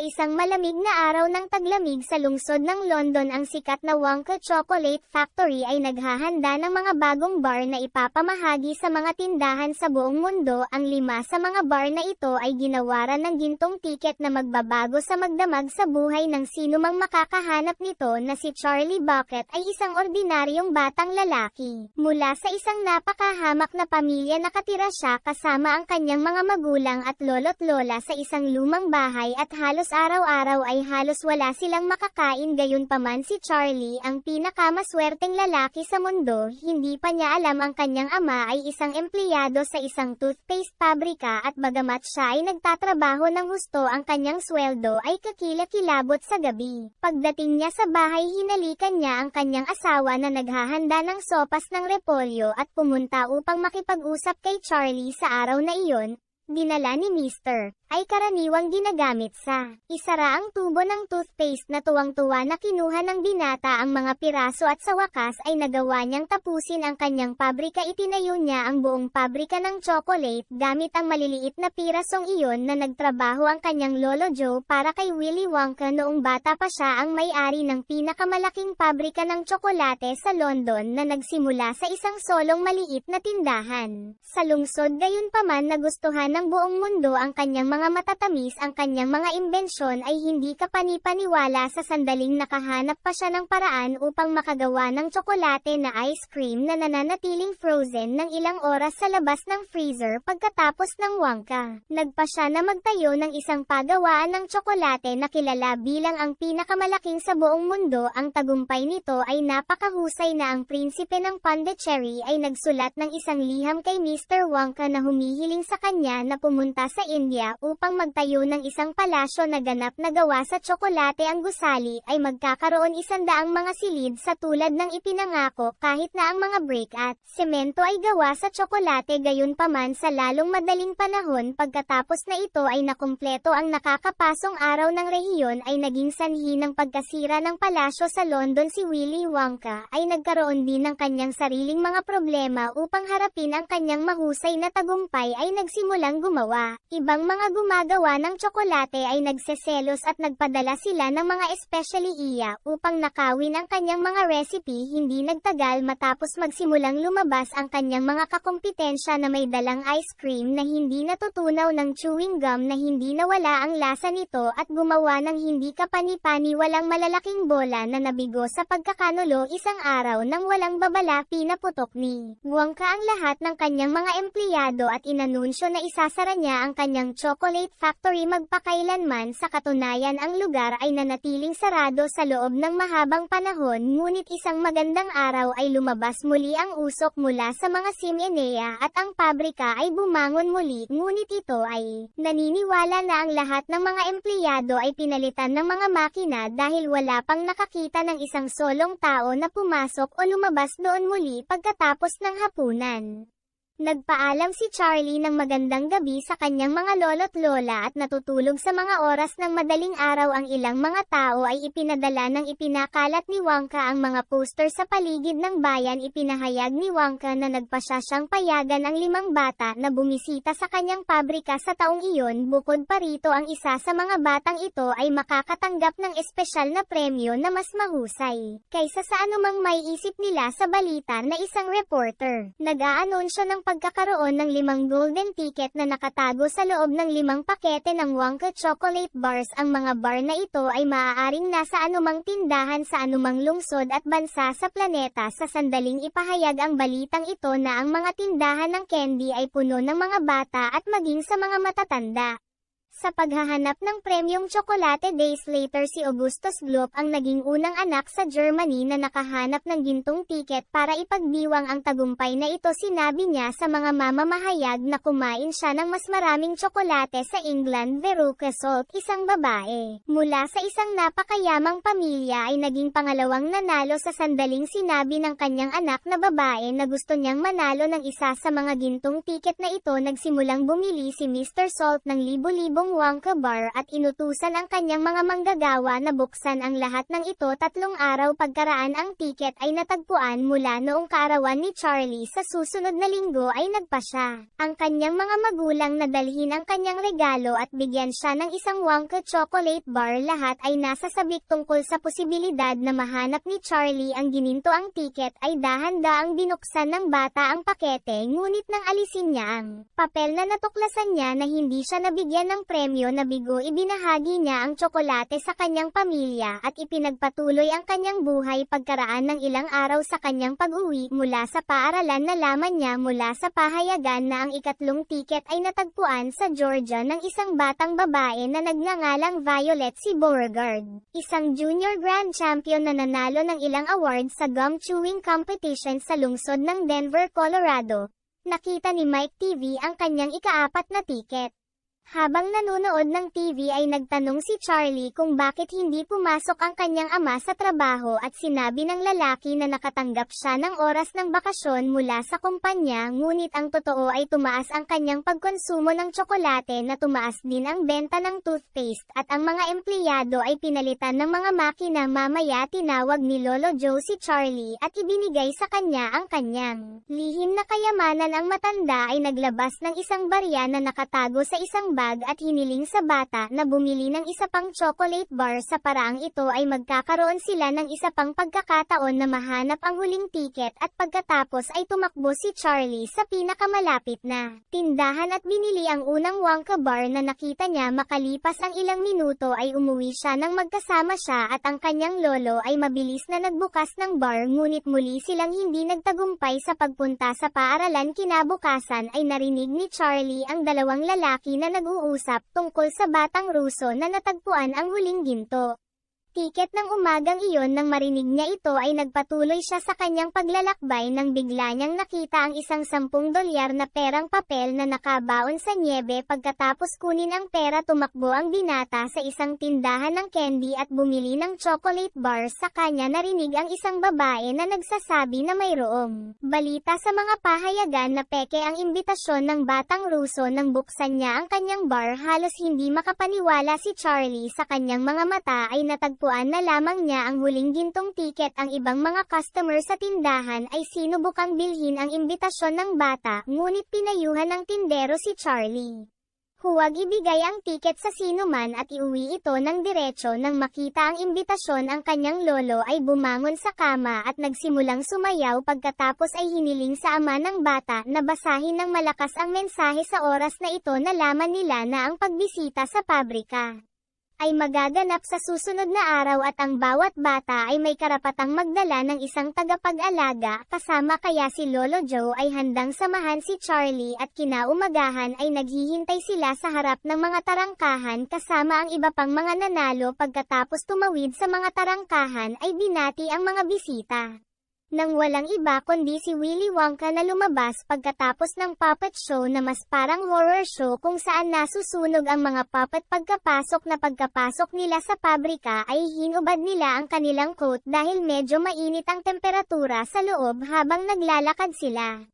isang malamig na araw ng taglamig sa lungsod ng London, ang sikat na Wonka Chocolate Factory ay naghahanda ng mga bagong bar na ipapamahagi sa mga tindahan sa buong mundo. Ang 5 sa mga bar na ito ay ginawaran ng gintong tiket na magbabago sa magdamag sa buhay ng sinumang makakahanap nito. Na si Charlie Bucket ay isang ordinaryong batang lalaki. Mula sa isang napakahamak na pamilya, nakatira siya kasama ang kanyang mga magulang at lolo't lola sa isang lumang bahay at halos araw-araw ay halos wala silang makakain. Gayunpaman, si Charlie ang pinakamaswerteng lalaki sa mundo. Hindi pa niya alam ang kanyang ama ay isang empleyado sa isang toothpaste pabrika at bagamat siya ay nagtatrabaho ng husto, ang kanyang sweldo ay kakilakilabot sa gabi. Pagdating niya sa bahay, hinalikan niya ang kanyang asawa na naghahanda ng sopas ng repolyo at pumunta upang makipag-usap kay Charlie. Sa araw na iyon, dinala ni Mr. ay karaniwang ginagamit sa isara ang tubo ng toothpaste na tuwang-tuwa na kinuha ng binata ang mga piraso at sa wakas ay nagawa niyang tapusin ang kanyang pabrika. Itinayo niya ang buong pabrika ng chocolate gamit ang maliliit na pirasong iyon na nagtrabaho ang kanyang lolo Joe para kay Willy Wonka. Noong bata pa siya, ang may-ari ng pinakamalaking pabrika ng tsokolate sa London na nagsimula sa isang solong maliit na tindahan sa lungsod. Gayunpaman, nagustuhan ng buong mundo ang kanyang mga matatamis. Ang kanyang mga imbensyon ay hindi kapani-paniwala. Sa sandaling nakahanap pa siya ng paraan upang makagawa ng tsokolate na ice cream na nananatiling frozen ng ilang oras sa labas ng freezer. Pagkatapos ng Wonka, nagpa siya na magtayo ng isang pagawaan ng tsokolate na kilala bilang ang pinakamalaking sa buong mundo. Ang tagumpay nito ay napakahusay na ang prinsipe ng Pondicherry ay nagsulat ng isang liham kay Mr. Wonka na humihiling sa kanya na pumunta sa India upang magtayo ng isang palasyo na ganap na gawa sa tsokolate. Ang gusali ay magkakaroon 100 mga silid sa tulad ng ipinangako, kahit na ang mga brick at semento ay gawa sa tsokolate. Gayunpaman, sa lalong madaling panahon pagkatapos na ito ay nakumpleto ang nakakapasong araw ng rehiyon ay naging sanhi ng pagkasira ng palasyo sa London. Si Willy Wonka ay nagkaroon din ng kanyang sariling mga problema. Upang harapin ang kanyang mahusay na tagumpay ay nagsimulang gumawa ibang mga gumagawa ng tsokolate ay nagseselos at nagpadala sila ng mga especially iya upang nakawin ang kanyang mga recipe. Hindi nagtagal matapos magsimulang lumabas ang kanyang mga kakompetensya na may dalang ice cream na hindi natutunaw ng chewing gum na hindi nawala ang lasa nito at gumawa ng hindi kapani-paniwalang malalaking bola na nabigo sa pagkakanulo. Isang araw nang walang babala, pinaputok ni Wonka ang lahat ng kanyang mga empleyado at inanunsyo na isasara niya ang kanyang chocolate factory magpakailanman. Sa katunayan, ang lugar ay nanatiling sarado sa loob ng mahabang panahon, ngunit isang magandang araw ay lumabas muli ang usok mula sa mga chimenea at ang pabrika ay bumangon muli. Ngunit ito ay naniniwala na ang lahat ng mga empleyado ay pinalitan ng mga makina dahil wala pang nakakita ng isang solong tao na pumasok o lumabas doon muli pagkatapos ng hapunan. Nagpaalam si Charlie ng magandang gabi sa kanyang mga lolo't lola at natutulog sa mga oras ng madaling araw. Ang ilang mga tao ay ipinadala ng ipinakalat ni Wonka ang mga poster sa paligid ng bayan. Ipinahayag ni Wonka na nagpasya siyang payagan ang 5 bata na bumisita sa kanyang pabrika sa taong iyon. Bukod pa rito, ang isa sa mga batang ito ay makakatanggap ng espesyal na premyo na mas mahusay kaysa sa anumang may isip nila sa balita na isang reporter. Nag-aanunsyo ng pagkakaroon ng 5 golden ticket na nakatago sa loob ng 5 pakete ng Wonka Chocolate Bars. Ang mga bar na ito ay maaaring nasa anumang tindahan sa anumang lungsod at bansa sa planeta. Sa sandaling ipahayag ang balitang ito na ang mga tindahan ng candy ay puno ng mga bata at maging sa mga matatanda. Sa paghahanap ng premyong tsokolate, days later, si Augustus Gloop ang naging unang anak sa Germany na nakahanap ng gintong tiket para ipagdiwang ang tagumpay na ito. Sinabi niya sa mga mamamahayag na kumain siya ng mas maraming tsokolate sa England. Veruca Salt, isang babae mula sa isang napakayamang pamilya, ay naging pangalawang nanalo. Sa sandaling sinabi ng kanyang anak na babae na gusto niyang manalo ng isa sa mga gintong tiket na ito, nagsimulang bumili si Mr. Salt ng libo-libong mismong Wonka Bar at inutusan ang kanyang mga manggagawa na buksan ang lahat ng ito 3 araw pagkaraan ang tiket ay natagpuan mula noong kaarawan ni Charlie sa susunod na linggo ay nagpa siya. Ang kanyang mga magulang na dalhin ang kanyang regalo at bigyan siya ng isang Wonka chocolate bar. Lahat ay nasa sabik tungkol sa posibilidad na mahanap ni Charlie ang gininto ang tiket ay dahan-daang binuksan ng bata ang pakete ngunit nang alisin niya ang papel na natuklasan niya na hindi siya nabigyan ng premyo na bigo ibinahagi niya ang tsokolate sa kanyang pamilya at ipinagpatuloy ang kanyang buhay pagkaraan ng ilang araw sa kanyang pag-uwi mula sa paaralan. Nalaman niya mula sa pahayagan na ang ikatlong tiket ay natagpuan sa Georgia ng isang batang babae na nagngangalang Violet C. Beauregard, isang junior grand champion na nanalo ng ilang awards sa gum chewing competition sa lungsod ng Denver, Colorado. Nakita ni Mike TV ang kanyang ika-4 na tiket. Habang nanonood ng TV ay nagtanong si Charlie kung bakit hindi pumasok ang kanyang ama sa trabaho at sinabi ng lalaki na nakatanggap siya ng oras ng bakasyon mula sa kumpanya ngunit ang totoo ay tumaas ang kanyang pagkonsumo ng tsokolate na tumaas din ang benta ng toothpaste at ang mga empleyado ay pinalitan ng mga makina. Mamaya tinawag ni Lolo Joe si Charlie at ibinigay sa kanya ang kanyang lihim na kayamanan. Ang matanda ay naglabas ng isang barya na nakatago sa isang bag at hiniling sa bata na bumili ng isa pang chocolate bar. Sa paraang ito ay magkakaroon sila ng isa pang pagkakataon na mahanap ang huling tiket at pagkatapos ay tumakbo si Charlie sa pinakamalapit na tindahan at binili ang unang Wonka bar na nakita niya. Makalipas ang ilang minuto ay umuwi siya nang magkasama siya at ang kanyang lolo ay mabilis na nagbukas ng bar ngunit muli silang hindi nagtagumpay sa pagpunta sa paaralan. Kinabukasan ay narinig ni Charlie ang dalawang lalaki na nag-uusap tungkol sa batang Ruso na natagpuan ang huling ginto. Tiket ng umagang iyon. Nang marinig niya ito ay nagpatuloy siya sa kanyang paglalakbay nang bigla niyang nakita ang isang $10 na perang papel na nakabaon sa nyebe. Pagkatapos kunin ang pera tumakbo ang binata sa isang tindahan ng candy at bumili ng chocolate bar. Sa kanya narinig ang isang babae na nagsasabi na mayroong balita sa mga pahayagan na peke ang imbitasyon ng batang Ruso. Nang buksan niya ang kanyang bar halos hindi makapaniwala si Charlie sa kanyang mga mata ay natagpuan na lamang niya ang huling gintong tiket. Ang ibang mga customer sa tindahan ay sinubukang bilhin ang imbitasyon ng bata ngunit pinayuhan ng tindero si Charlie. Huwag ibigay ang tiket sa sinuman at iuwi ito ng diretso. Nang makita ang imbitasyon ang kanyang lolo ay bumangon sa kama at nagsimulang sumayaw. Pagkatapos ay hiniling sa ama ng bata na basahin ng malakas ang mensahe. Sa oras na ito nalaman nila na ang pagbisita sa pabrika ay magaganap sa susunod na araw at ang bawat bata ay may karapatang magdala ng isang tagapag-alaga kasama. Kaya si Lolo Joe ay handang samahan si Charlie at kinaumagahan ay naghihintay sila sa harap ng mga tarangkahan kasama ang iba pang mga nanalo. Pagkatapos tumawid sa mga tarangkahan ay binati ang mga bisita nang walang iba kundi si Willy Wonka na lumabas pagkatapos ng puppet show na mas parang horror show kung saan nasusunog ang mga puppet. Pagkapasok nila sa pabrika ay hinubad nila ang kanilang coat dahil medyo mainit ang temperatura sa loob. Habang naglalakad sila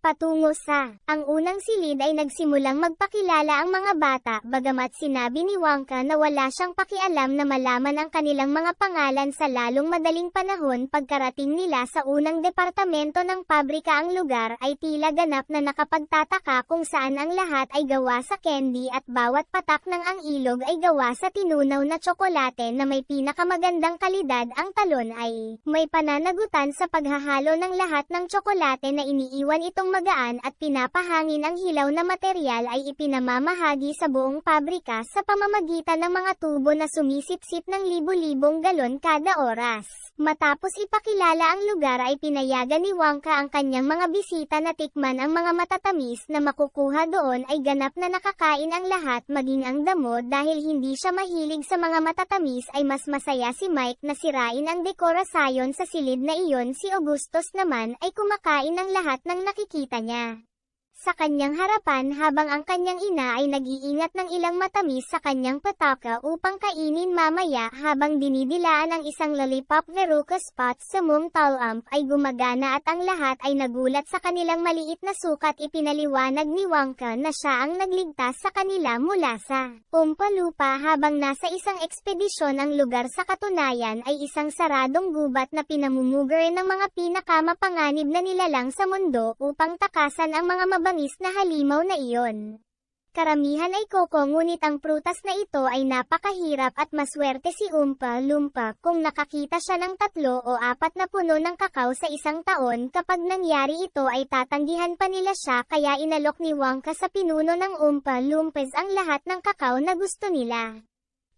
patungo sa ang unang silid ay nagsimulang magpakilala ang mga bata. Bagamat sinabi ni Wonka na wala siyang pakialam na malaman ang kanilang mga pangalan sa lalong madaling panahon, pagkarating nila sa unang departamento ng pabrika ang lugar ay tila ganap na nakapagtataka kung saan ang lahat ay gawa sa candy at bawat patak ng ang ilog ay gawa sa tinunaw na tsokolate na may pinakamagandang kalidad. Ang talon ay may pananagutan sa paghahalo ng lahat ng tsokolate na iniiwan itong magaan at pinapahangin. Ang hilaw na materyal ay ipinamamahagi sa buong pabrika sa pamamagitan ng mga tubo na sumisipsip ng libu-libong galon kada oras. Matapos ipakilala ang lugar ay pinayagan ni Wonka ang kanyang mga bisita na tikman ang mga matatamis na makukuha doon. Ay ganap na nakakain ang lahat maging ang damo. Dahil hindi siya mahilig sa mga matatamis ay mas masaya si Mike na sirain ang dekorasyon sa silid na iyon. Si Augustus naman ay kumakain ng lahat ng nakikita niya. sa kanyang harapan habang ang kanyang ina ay nag-iingat ng ilang matamis sa kanyang pataka upang kainin mamaya habang dinidilaan ang isang lollipop. Veruca spot sa Mum Talamp ay gumagana at ang lahat ay nagulat sa kanilang maliit na sukat. Ipinaliwanag ni Wonka na siya ang nagligtas sa kanila mula sa Oompa Loompa habang nasa isang ekspedisyon. Ang lugar sa katunayan ay isang saradong gubat na pinamumuguran ng mga pinakamapanganib na nilalang sa mundo upang takasan ang mga mabangis na halimaw na iyon. Karamihan ay koko ngunit ang prutas na ito ay napakahirap at maswerte si Oompa Loompa kung nakakita siya ng 3 o 4 na puno ng kakao sa isang taon. Kapag nangyari ito ay tatanggihan pa nila siya kaya inalok ni Wonka sa pinuno ng Oompa Loompas ang lahat ng kakao na gusto nila.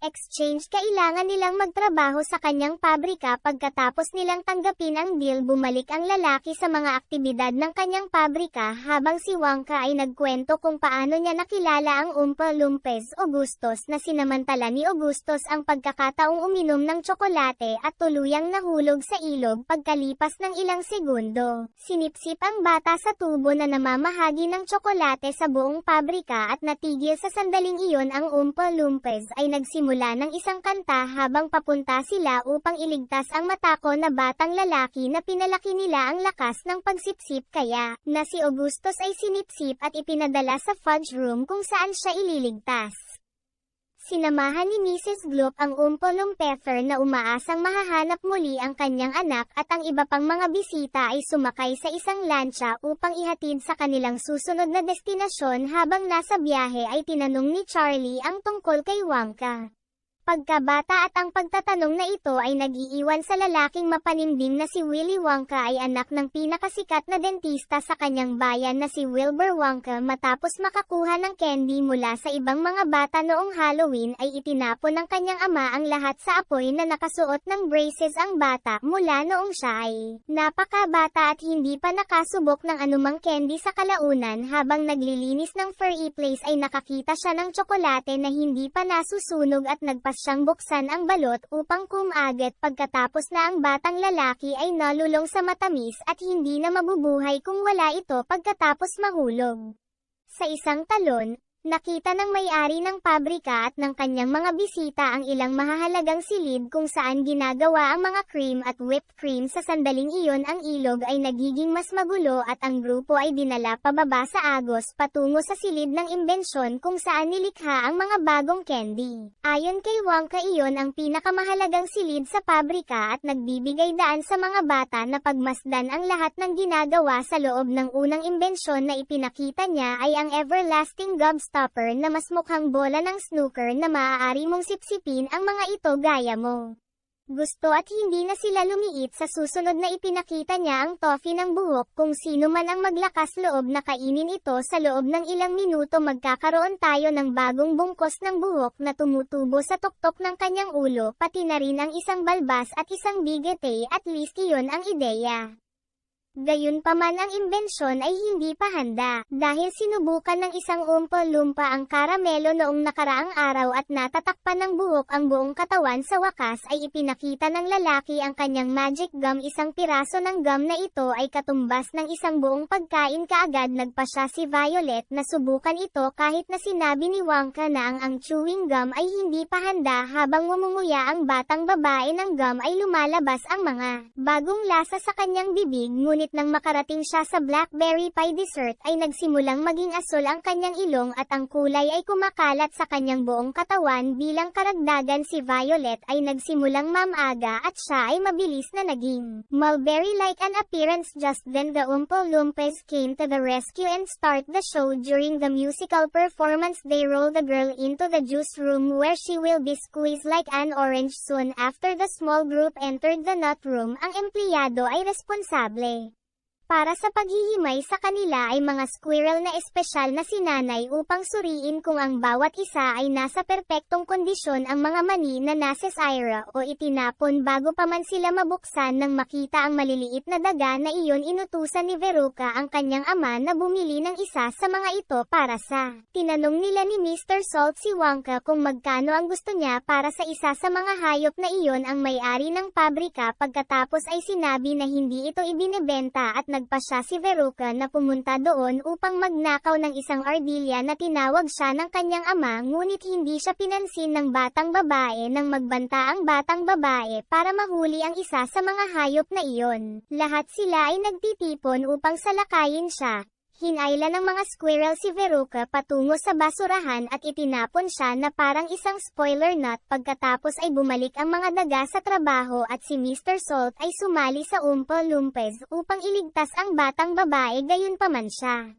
Exchange, kailangan nilang magtrabaho sa kanyang pabrika. Pagkatapos nilang tanggapin ang deal, bumalik ang lalaki sa mga aktibidad ng kanyang pabrika habang si Wonka ay nagkwento kung paano niya nakilala ang Oompa Loompas Augustus na sinamantala ni Augustus ang pagkakataong uminom ng tsokolate at tuluyang nahulog sa ilog pagkalipas ng ilang segundo. Sinipsip ang bata sa tubo na namamahagi ng tsokolate sa buong pabrika at natigil sa sandaling iyon. Ang Oompa Loompas ay nagsimula ng isang kanta habang papunta sila upang iligtas ang matako na batang lalaki na pinalaki nila ang lakas ng pagsipsip kaya na si Augustus ay sinipsip at ipinadala sa fudge room kung saan siya ililigtas. Sinamahan ni Mrs. Gloop ang Oompa Loompefer na umaasang mahahanap muli ang kanyang anak at ang iba pang mga bisita ay sumakay sa isang lancha upang ihatid sa kanilang susunod na destinasyon. Habang nasa biyahe ay tinanong ni Charlie ang tungkol kay Wonka. Pagkabata at ang pagtatanong na ito ay nag-iiwan sa lalaking mapanimdim na si Willy Wonka ay anak ng pinakasikat na dentista sa kanyang bayan na si Wilbur Wonka. Matapos makakuha ng candy mula sa ibang mga bata noong Halloween ay itinapon ng kanyang ama ang lahat sa apoy na nakasuot ng braces ang bata mula noong siya ay napakabata at hindi pa nakasubok ng anumang candy sa kalaunan. Habang naglilinis ng furry place ay nakakita siya ng tsokolate na hindi pa nasusunog at siyang buksan ang balot upang kumagat. Pagkatapos na ang batang lalaki ay nalulong sa matamis at hindi na mabubuhay kung wala ito pagkatapos mahulog. Sa isang talon, nakita ng may-ari ng pabrika at ng kanyang mga bisita ang ilang mahahalagang silid kung saan ginagawa ang mga cream at whipped cream. Sa sandaling iyon ang ilog ay nagiging mas magulo at ang grupo ay dinala pababa sa agos patungo sa silid ng imbensyon kung saan nilikha ang mga bagong candy. Ayon kay Wonka, iyon ang pinakamahalagang silid sa pabrika at nagbibigay daan sa mga bata na pagmasdan ang lahat ng ginagawa sa loob ng unang imbensyon na ipinakita niya ay ang everlasting gobstopper na mas mukhang bola ng snooker na maaari mong sipsipin ang mga ito gaya mo. Gusto at hindi na sila lumiit. Sa susunod na ipinakita niya ang toffee ng buhok. Kung sino man ang maglakas loob na kainin ito sa loob ng ilang minuto, magkakaroon tayo ng bagong bungkos ng buhok na tumutubo sa tuktok ng kanyang ulo, pati na rin ang isang balbas at isang bigete. At least iyon ang ideya. Gayunpaman ang imbensyon ay hindi pa handa, dahil sinubukan ng isang Oompa Loompa ang karamelo noong nakaraang araw at natatakpan ng buhok ang buong katawan. Sa wakas ay ipinakita ng lalaki ang kanyang magic gum. Isang piraso ng gum na ito ay katumbas ng isang buong pagkain. Kaagad nagpa siya si Violet na subukan ito kahit na sinabi ni Wonka na ang chewing gum ay hindi pa handa. Habang ngumunguya ang batang babae ng gum ay lumalabas ang mga bagong lasa sa kanyang bibig. Ngunit nang makarating siya sa blackberry pie dessert ay nagsimulang maging asul ang kanyang ilong at ang kulay ay kumakalat sa kanyang buong katawan. Bilang karagdagan, si Violet ay nagsimulang mamaga at siya ay mabilis na naging mulberry-like an appearance. Just then the Oompa Loompas came to the rescue and start the show. During the musical performance they roll the girl into the juice room where she will be squeezed like an orange. Soon after the small group entered the nut room. Ang empleyado ay responsable para sa paghihimay sa kanila ay mga squirrel na espesyal na sinanay upang suriin kung ang bawat isa ay nasa perpektong kondisyon. Ang mga mani na nasesira o itinapon bago pa man sila mabuksan. Nang makita ang maliliit na daga na iyon, inutusan ni Veruca ang kanyang ama na bumili ng isa sa mga ito para sa tinanong nila ni Mr. Salt si Wonka kung magkano ang gusto niya para sa isa sa mga hayop na iyon. Ang may-ari ng pabrika pagkatapos ay sinabi na hindi ito ibinebenta at nagpasya si Veruca na pumunta doon upang magnakaw ng isang ardilya na tinawag siya ng kanyang ama, ngunit hindi siya pinansin ng batang babae nang magbanta ang batang babae para mahuli ang isa sa mga hayop na iyon. Lahat sila ay nagtitipon upang salakayin siya. Hinayla ng mga squirrel si Veruca patungo sa basurahan at itinapon siya na parang isang spoiler nut. Pagkatapos ay bumalik ang mga daga sa trabaho at si Mr. Salt ay sumali sa Oompa Loompas upang iligtas ang batang babae, gayunpaman siya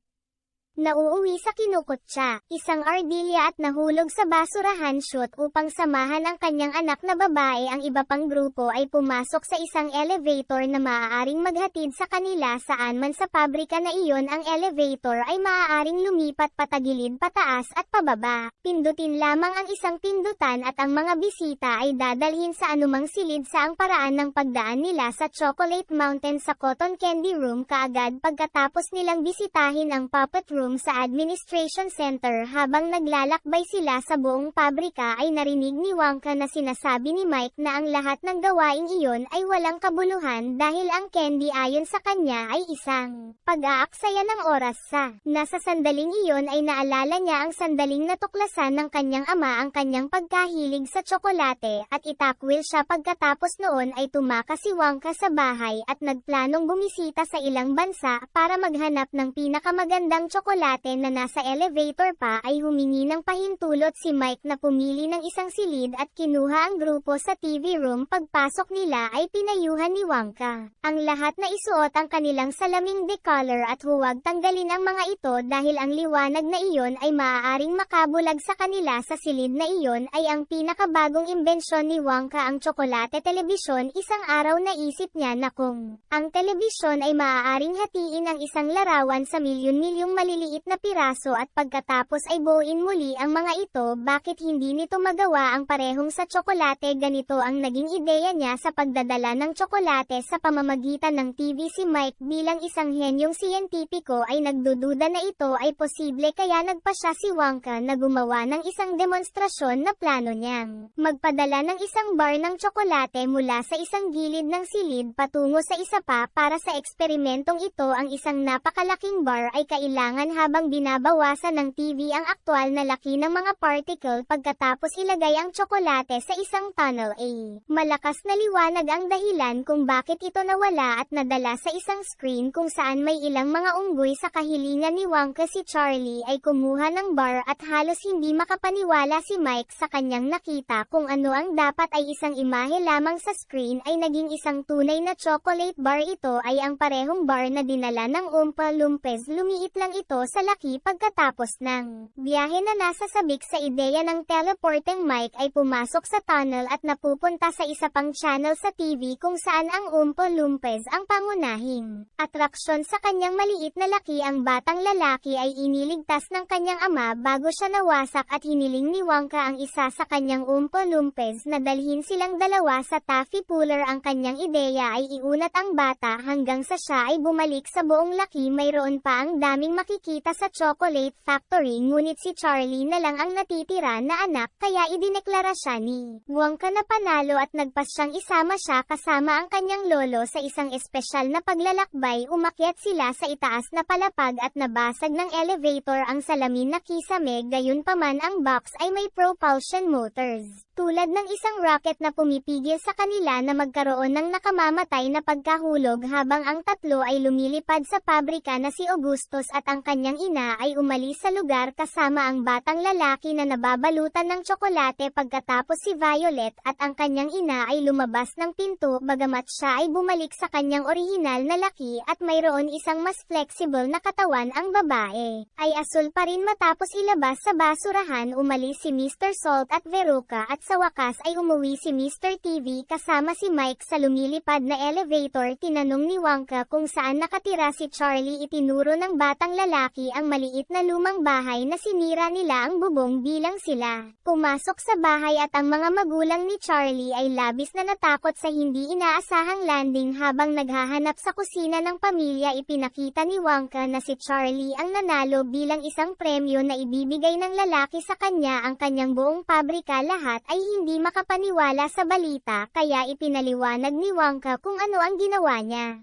nauuwi sa kinukutya, isang ardilya, at nahulog sa basurahan chute. Upang samahan ang kanyang anak na babae, ang iba pang grupo ay pumasok sa isang elevator na maaaring maghatid sa kanila saan man sa pabrika na iyon. Ang elevator ay maaaring lumipat patagilid, pataas at pababa. Pindutin lamang ang isang pindutan at ang mga bisita ay dadalhin sa anumang silid sa ang paraan ng pagdaan nila sa Chocolate Mountain sa Cotton Candy Room kaagad pagkatapos nilang bisitahin ang Puppet Room sa Administration Center. Habang naglalakbay sila sa buong pabrika ay narinig ni Wonka na sinasabi ni Mike na ang lahat ng gawaing iyon ay walang kabuluhan dahil ang candy ayon sa kanya ay isang pag-aaksaya ng oras sa. Nasa sandaling iyon ay naalala niya ang sandaling natuklasan ng kanyang ama ang kanyang pagkahilig sa tsokolate at itakwil siya. Pagkatapos noon ay tumakas si Wonka sa bahay at nagplanong bumisita sa ilang bansa para maghanap ng pinakamagandang tsokolate na nasa elevator pa. Ay humingi ng pahintulot si Mike na pumili ng isang silid at kinuha ang grupo sa TV room. Pagpasok nila ay pinayuhan ni Wonka ang lahat na isuot ang kanilang salaming decolor at huwag tanggalin ang mga ito dahil ang liwanag na iyon ay maaaring makabulag sa kanila. Sa silid na iyon ay ang pinakabagong imbensyon ni Wonka, ang tsokolate telebisyon. Isang araw naisip niya na kung ang telebisyon ay maaaring hatiin ang isang larawan sa milyon-milyong maliliit na piraso at pagkatapos ay buuin muli ang mga ito, bakit hindi nito magawa ang parehong sa tsokolate? Ganito ang naging ideya niya sa pagdadala ng tsokolate sa pamamagitan ng TV. Si Mike bilang isang henyong siyentipiko ay nagdududa na ito ay posible, kaya nagpasya si Wonka na gumawa ng isang demonstrasyon na plano niyang magpadala ng isang bar ng tsokolate mula sa isang gilid ng silid patungo sa isa pa. Para sa eksperimentong ito, ang isang napakalaking bar ay kailangan habang binabawasan ng TV ang aktwal na laki ng mga particle pagkatapos ilagay ang tsokolate sa isang tunnel A. Malakas na liwanag ang dahilan kung bakit ito nawala at nadala sa isang screen kung saan may ilang mga unggoy. Sa kahilingan ni Wonka, si Charlie ay kumuha ng bar at halos hindi makapaniwala si Mike sa kanyang nakita. Kung ano ang dapat ay isang imahe lamang sa screen ay naging isang tunay na chocolate bar. Ito ay ang parehong bar na dinala ng Oompa Loompas. Lumiit lang ito sa laki. Pagkatapos ng biyahe na nasa sabik sa ideya ng teleporting Mike ay pumasok sa tunnel at napupunta sa isa pang channel sa TV kung saan ang Oompa Loompas ang pangunahing atraksyon. Sa kanyang maliit na laki, ang batang lalaki ay iniligtas ng kanyang ama bago siya nawasak at hiniling ni Wonka ang isa sa kanyang Oompa Loompas na dalhin silang dalawa sa taffy puller. Ang kanyang ideya ay iunat ang bata hanggang sa siya ay bumalik sa buong laki. Mayroon pa ang daming makikita sa Chocolate Factory, ngunit si Charlie na lang ang natitira na anak, kaya idineklara siya ni Wonka na panalo at nagpasyang isama siya kasama ang kanyang lolo sa isang espesyal na paglalakbay. Umakyat sila sa itaas na palapag at nabasag ng elevator ang salamin na kisame, gayunpaman ang box ay may propulsion motors, tulad ng isang rocket na pumipigil sa kanila na magkaroon ng nakamamatay na pagkahulog. Habang ang tatlo ay lumilipad sa pabrika na si Augustus at ang kanyang ina ay umalis sa lugar kasama ang batang lalaki na nababalutan ng tsokolate. Pagkatapos si Violet at ang kanyang ina ay lumabas ng pinto, bagamat siya ay bumalik sa kanyang orihinal na laki at mayroon isang mas flexible na katawan. Ang babae ay asul pa rin. Matapos ilabas sa basurahan, umalis si Mr. Salt at Veruca at sa wakas ay umuwi si Mr. TV kasama si Mike sa lumilipad na elevator. Tinanong ni Wonka kung saan nakatira si Charlie. Itinuro ng batang lalaki ang maliit na lumang bahay na sinira nila ang bubong bilang sila pumasok sa bahay at ang mga magulang ni Charlie ay labis na natakot sa hindi inaasahang landing. Habang naghahanap sa kusina ng pamilya, ipinakita ni Wonka na si Charlie ang nanalo bilang isang premyo na ibibigay ng lalaki sa kanya ang kanyang buong pabrika. Lahat ay hindi makapaniwala sa balita, kaya ipinaliwanag ni Wonka kung ano ang ginawa niya.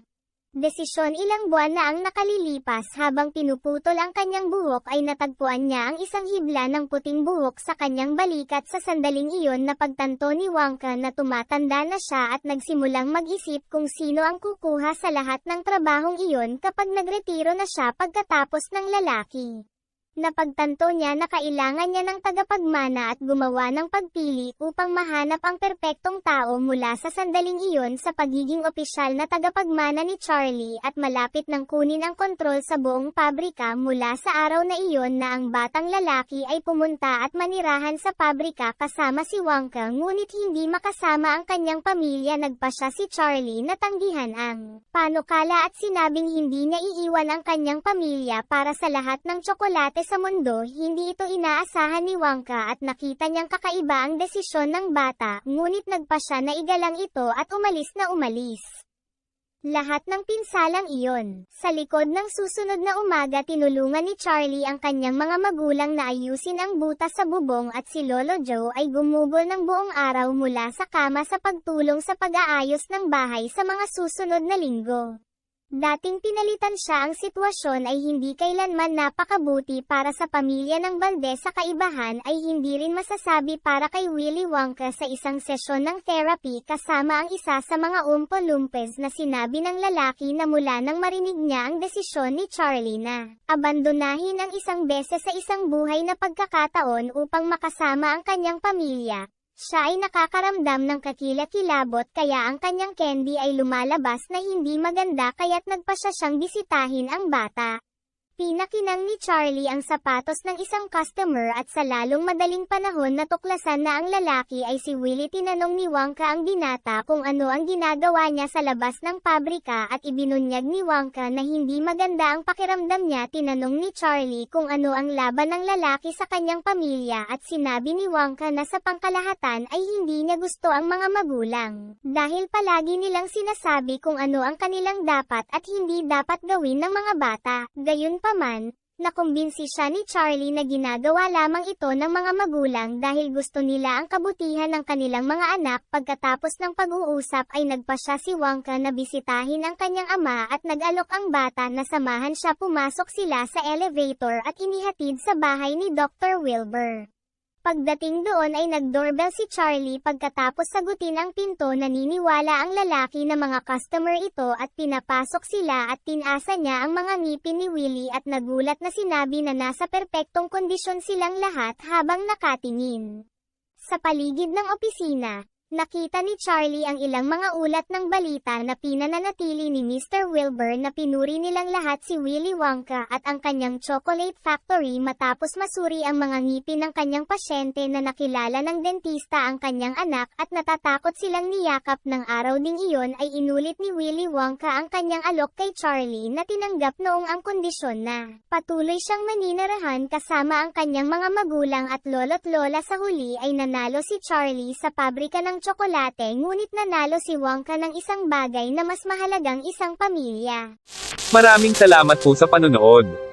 Desisyon. Ilang buwan na ang nakalilipas habang pinuputol ang kanyang buhok ay natagpuan niya ang isang hibla ng puting buhok sa kanyang balikat. Sa sandaling iyon napagtanto ni Wonka na tumatanda na siya at nagsimulang mag-isip kung sino ang kukuha sa lahat ng trabahong iyon kapag nagretiro na siya pagkatapos ng lalaki. Napagtanto niya na kailangan niya ng tagapagmana at gumawa ng pagpili upang mahanap ang perpektong tao. Mula sa sandaling iyon sa pagiging opisyal na tagapagmana ni Charlie at malapit nang kunin ang kontrol sa buong pabrika. Mula sa araw na iyon na ang batang lalaki ay pumunta at manirahan sa pabrika kasama si Wonka, ngunit hindi makasama ang kanyang pamilya. Nagpasya si Charlie na tanggihan ang panukala at sinabing hindi niya iiwan ang kanyang pamilya para sa lahat ng tsokolate sa mundo. Hindi ito inaasahan ni Wonka at nakita niyang kakaiba ang desisyon ng bata, ngunit nagpasya na igalang ito at umalis na umalis. Lahat ng pinsalang iyon. Sa likod ng susunod na umaga tinulungan ni Charlie ang kanyang mga magulang na ayusin ang butas sa bubong at si Lolo Joe ay gumugol ng buong araw mula sa kama sa pagtulong sa pag-aayos ng bahay sa mga susunod na linggo. Dating pinalitan siya, ang sitwasyon ay hindi kailanman napakabuti para sa pamilya ng Valdez. Sa kaibahan ay hindi rin masasabi para kay Willy Wonka. Sa isang sesyon ng therapy kasama ang isa sa mga Oompa Loompas na sinabi ng lalaki na mula nang marinig niya ang desisyon ni Charlie na abandonahin ang isang beses sa isang buhay na pagkakataon upang makasama ang kanyang pamilya, siya ay nakakaramdam ng kakilakilabot kaya ang kanyang candy ay lumalabas na hindi maganda kaya't nagpasya siyang bisitahin ang bata. Pinakinang ni Charlie ang sapatos ng isang customer at sa lalong madaling panahon natuklasan na ang lalaki ay si Willy. Tinanong ni Wonka ang binata kung ano ang ginagawa niya sa labas ng pabrika at ibinunyag ni Wonka na hindi maganda ang pakiramdam niya. Tinanong ni Charlie kung ano ang laban ng lalaki sa kanyang pamilya at sinabi ni Wonka na sa pangkalahatan ay hindi niya gusto ang mga magulang, dahil palagi nilang sinasabi kung ano ang kanilang dapat at hindi dapat gawin ng mga bata. Gayunpaman, nakumbinsi siya ni Charlie na ginagawa lamang ito ng mga magulang dahil gusto nila ang kabutihan ng kanilang mga anak. Pagkatapos ng pag-uusap ay nagpasya si Wonka na bisitahin ang kanyang ama at nag-alok ang bata na samahan siya. Pumasok sila sa elevator at inihatid sa bahay ni Dr. Wilbur. Pagdating doon ay nag-doorbell si Charlie. Pagkatapos sagutin ang pinto naniniwala ang lalaki na mga customer ito at pinapasok sila at tinasa niya ang mga ngipin ni Willy at nagulat na sinabi na nasa perpektong kondisyon silang lahat habang nakatingin. Sa paligid ng opisina, nakita ni Charlie ang ilang mga ulat ng balita na pinananatili ni Mr. Wilbur na pinuri nilang lahat si Willy Wonka at ang kanyang chocolate factory. Matapos masuri ang mga ngipin ng kanyang pasyente na nakilala ng dentista ang kanyang anak at natatakot silang niyakap. Ng araw ding iyon ay inulit ni Willy Wonka ang kanyang alok kay Charlie na tinanggap noong ang kondisyon na patuloy siyang maninirahan kasama ang kanyang mga magulang at lolo't lola. Sa huli ay nanalo si Charlie sa pabrika ng tsokolate, ngunit nanalo si Wonka ng isang bagay na mas mahalagang isang pamilya. Maraming salamat po sa panonood.